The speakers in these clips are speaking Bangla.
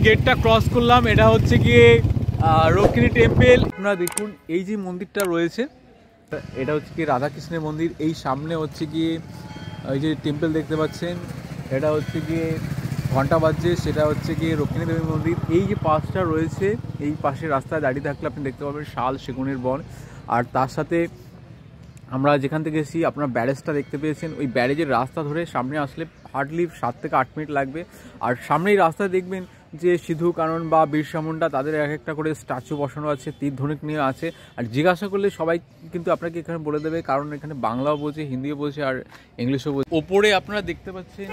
গেটটা ক্রস করলাম, এটা হচ্ছে গিয়ে রক্ষিণী টেম্পল। আপনারা দেখুন এই যে মন্দিরটা রয়েছে, এটা হচ্ছে কি রাধাকৃষ্ণের মন্দির। এই সামনে হচ্ছে গিয়ে এই যে টেম্পল দেখতে পাচ্ছেন, এটা হচ্ছে গিয়ে ঘন্টা বাজছে, সেটা হচ্ছে গিয়ে রক্ষিণী দেবীর মন্দির। এই যে পাশটা রয়েছে, এই পাশে রাস্তায় দাঁড়িয়ে থাকলে আপনি দেখতে পাবেন শাল সেগুনের বন। আর তার সাথে আমরা যেখান থেকে এসেছি আপনার ব্যারেজটা দেখতে পেয়েছেন, ওই ব্যারেজের রাস্তা ধরে সামনে আসলে হার্ডলি 7 থেকে 8 মিনিট লাগবে। আর সামনেই রাস্তায় দেখবেন যে সিধু কানন বা বিরসা মুন্ডা, তাদের এক একটা করে স্ট্যাচু বসানো আছে, তীর ধনুক নিয়ে আছে। আর জিজ্ঞাসা করলে সবাই কিন্তু আপনাকে এখানে বলে দেবে, কারণ এখানে বাংলাও বোঝে, হিন্দিও বোঝে, আর ইংলিশও বোঝে। ওপরে আপনারা দেখতে পাচ্ছেন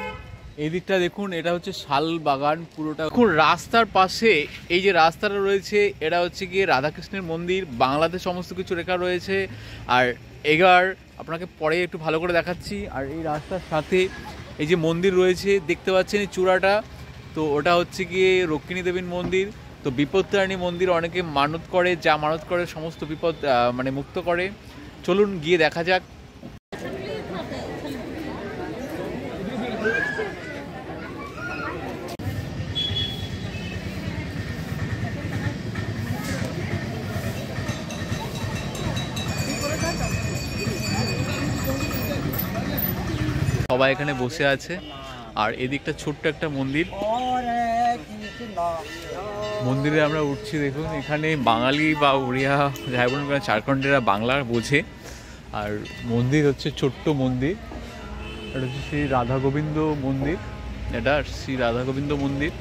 এই দিকটা দেখুন, এটা হচ্ছে শাল বাগান পুরোটা। দেখুন রাস্তার পাশে এই যে রাস্তাটা রয়েছে, এটা হচ্ছে গিয়ে রাধাকৃষ্ণের মন্দির, বাংলাতে সমস্ত কিছু লেখা রয়েছে। আর এবার আপনাকে পরে একটু ভালো করে দেখাচ্ছি। আর এই রাস্তার সাথে এই যে মন্দির রয়েছে দেখতে পাচ্ছেন এই চূড়াটা, তো ওটা হচ্ছে গিয়ে রক্ষিণী দেবীর মন্দির। তো বিপত্তারিণী মন্দির অনেকে মানত করে, যা মানত করে সমস্ত বিপদ মানে মুক্ত করে। চলুন গিয়ে দেখা যাক। সবাই এখানে বসে আছে। আর এদিকটা ছোট্ট একটা মন্দির, মন্দিরে আমরা উঠছি। দেখুন এখানে বাঙালি বা উড়িয়া যাই বলুন, ঝাড়খণ্ডেরা বাংলা বোঝে। আর মন্দির হচ্ছে ছোট্ট মন্দির, এটা হচ্ছে শ্রী রাধা গোবিন্দ মন্দির। এটা শ্রী রাধা গোবিন্দ মন্দির,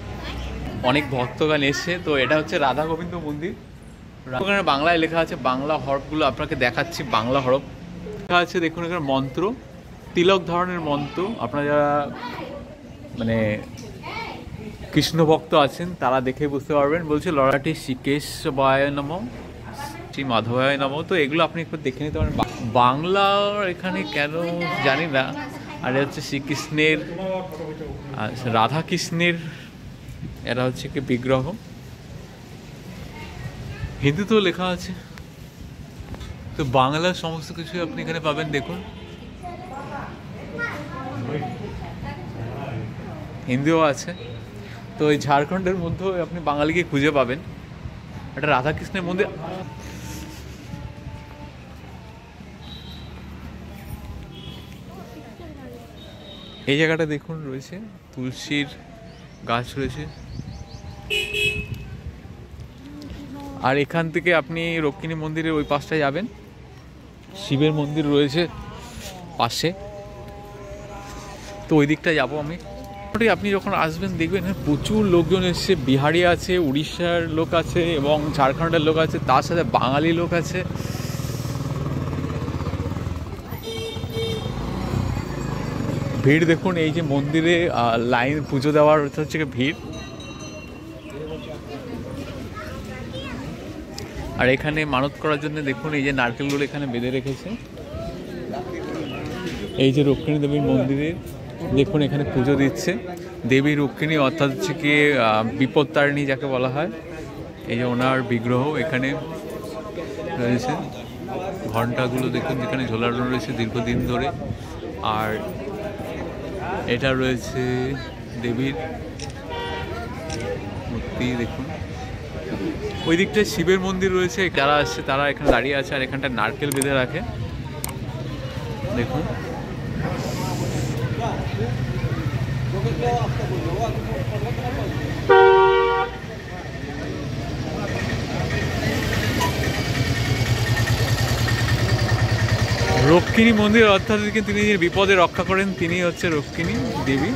অনেক ভক্তগণ এসছে। তো এটা হচ্ছে রাধা গোবিন্দ মন্দির। ওখানে বাংলায় লেখা আছে, বাংলা হরফগুলো আপনাকে দেখাচ্ছি। বাংলা হরফ লেখা আছে দেখুন, এখানে মন্ত্র, তিলক ধরনের মন্ত্র। আপনারা যারা মানে কৃষ্ণ ভক্ত আছেন তারা দেখে বুঝতে পারবেন। বলছে লড়াটি শ্রীকেশবায় নমঃ, শ্রী মাধবায় নমঃ। তো এগুলো আপনি একটু দেখে নিতে পারেন। বাংলা এখানে কেন জানি না। আর এটা হচ্ছে শ্রীকৃষ্ণের, রাধা কৃষ্ণের, এরা হচ্ছে কি বিগ্রহ। হিন্দিতেও লেখা আছে। তো বাংলার সমস্ত কিছু আপনি এখানে পাবেন। দেখুন হিন্দিও আছে। তো এই ঝাড়খণ্ডের মধ্যেও আপনি বাঙালিকে খুঁজে পাবেন। একটা রাধাকৃষ্ণের মন্দির। এই জায়গাটা দেখুন রয়েছে তুলসীর গাছ রয়েছে। আর এখান থেকে আপনি রক্ষিণী মন্দিরের ওই পাশটায় যাবেন, শিবের মন্দির রয়েছে পাশে। তো ওই দিকটা যাবো আমি। আপনি যখন আসবেন দেখবেন প্রচুর লোকজন এসছে, বিহারি আছে, উড়িষ্যার লোক আছে এবং ঝাড়খণ্ডের লোক আছে, তার সাথে বাঙালি লোক আছে। ভিড় দেখুন, এই যে মন্দিরে লাইন পুজো দেওয়ার হচ্ছে ভিড়। আর এখানে মানত করার জন্য দেখুন এই যে নারকেলগুলো এখানে বেঁধে রেখেছে। এই যে রক্ষিণী দেবীর মন্দিরে দেখুন এখানে পুজো দিচ্ছে দেবী রক্ষিণী, অর্থাৎ হচ্ছে কি বিপত্তারিণী যাকে বলা হয়। এই যে ওনার বিগ্রহ এখানে রয়েছে। ঘণ্টাগুলো দেখুন যেখানে ঝোলানো রয়েছে দীর্ঘদিন ধরে। আর এটা রয়েছে দেবীর মূর্তি দেখুন। ওই দিকটায় শিবের মন্দির রয়েছে। যারা আসছে তারা এখানে দাঁড়িয়ে আছে, আর এখানটা নারকেল বেঁধে রাখে দেখুন। রক্ষিণী মন্দির, অর্থাৎ তিনি যে বিপদে রক্ষা করেন তিনি হচ্ছে রক্ষিণী দেবী।